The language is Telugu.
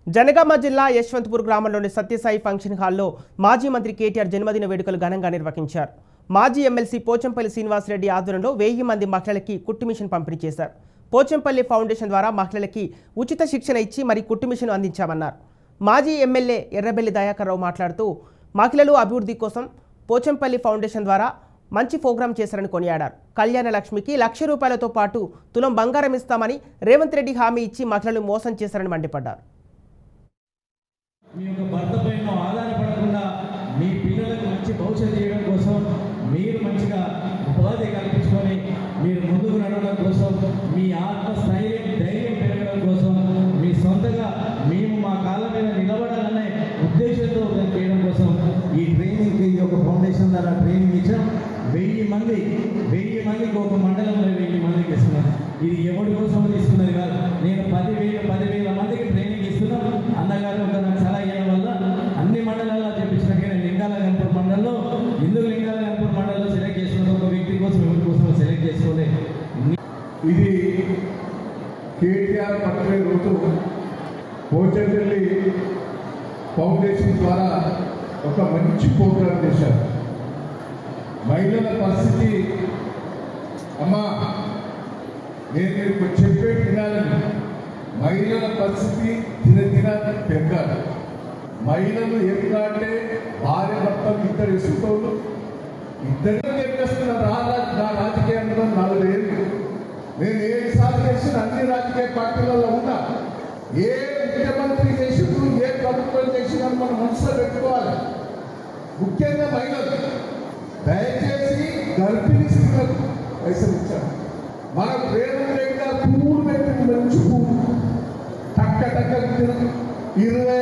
జనగామ జిల్లా యశ్వంతపూర్ గ్రామంలోని సత్యసాయి ఫంక్షన్ హాల్లో మాజీ మంత్రి కేటీఆర్ జన్మదిన వేడుకలు ఘనంగా నిర్వహించారు. మాజీ ఎమ్మెల్సీ పోచంపల్లి శ్రీనివాసరెడ్డి ఆధ్వర్యంలో 1000 మంది మహిళలకి కుట్టు మిషన్ పంపిణీ చేశారు. పోచంపల్లి ఫౌండేషన్ ద్వారా మహిళలకి ఉచిత శిక్షణ ఇచ్చి మరి కుట్టు మిషన్ అందించామన్నారు. మాజీ ఎమ్మెల్యే ఎర్రబెల్లి దయాకర్ రావు మాట్లాడుతూ మహిళలు అభివృద్ధి కోసం పోచంపల్లి ఫౌండేషన్ ద్వారా మంచి ప్రోగ్రాం చేశారని కొనియాడారు. కళ్యాణ లక్ష్మికి ₹1,00,000తో పాటు తులం బంగారం ఇస్తామని రేవంత్ రెడ్డి హామీ ఇచ్చి మహిళలు మోసం చేశారని మండిపడ్డారు. మీ యొక్క భర్త పైన ఆధారపడకుండా మీ పిల్లలకు మంచి భవిష్యత్తు చేయడం కోసం మీరు మంచిగా ఉపాధి కల్పించుకొని మీరు ముందుకు నడవడం కోసం మీ ఆత్మస్థైర్యం ధైర్యం పెరగడం కోసం మీ సొంతగా మేము మా కాళ్ళ మీద నిలబడాలనే ఉద్దేశంతో చేయడం కోసం ఈ ట్రైనింగ్కి ఈ యొక్క ఫౌండేషన్ ద్వారా ట్రైనింగ్ ఇచ్చాం. 1000 మందికి ఒక మండలంలో 1000 మందికి ఇస్తున్నాం. ఇది ఎవరి కోసం తీసుకున్నది కాదు. నేను 10,000 మందికి ట్రైనింగ్ ఇస్తున్నాం. అన్నగారు ఒక నాకు సలహా ఇవ్వడం వల్ల అన్ని మండలాల్లో చెప్పించినట్టుగా నేను లింగాలగన్పూర్ మండలంలో లింగాలగన్పూర్ మండలంలో సెలెక్ట్ చేసుకున్న ఒక వ్యక్తి కోసం ఎవరి కోసం సెలెక్ట్ చేసుకోలే. ఇది కేటీఆర్ పట్టణ రోజు పోచంపల్లి ఫౌండేషన్ ద్వారా ఒక మంచి ప్రోగ్రాం చేశారు. మహిళల పరిస్థితి అమ్మా నేను మీకు చెప్పే వినాలని, మహిళల పరిస్థితి దినదినాన్ని పెరగాలి. మహిళలు ఎట్లా అంటే భార్య భర్తలు ఇద్దరు ఇసుకోలు ఇద్దరు చెప్పేస్తున్న నా రాజకీయంలో 4 ఏళ్ళు నేను ఏసార్లు చేసిన అన్ని రాజకీయ పార్టీలలో ఉన్నా. ఏ ముఖ్యమంత్రి చేసినప్పుడు ఏ ప్రభుత్వం చేసినా మనం మనసులో పెట్టుకోవాలి. ముఖ్యంగా మహిళలు దయచేసి గర్భిణీ స్త్రీలకు పైసలు ఇచ్చారు. మనకు రేవంత్ రెడ్డి గారు పూలు పెట్టి మంచి పూలు టక్క 20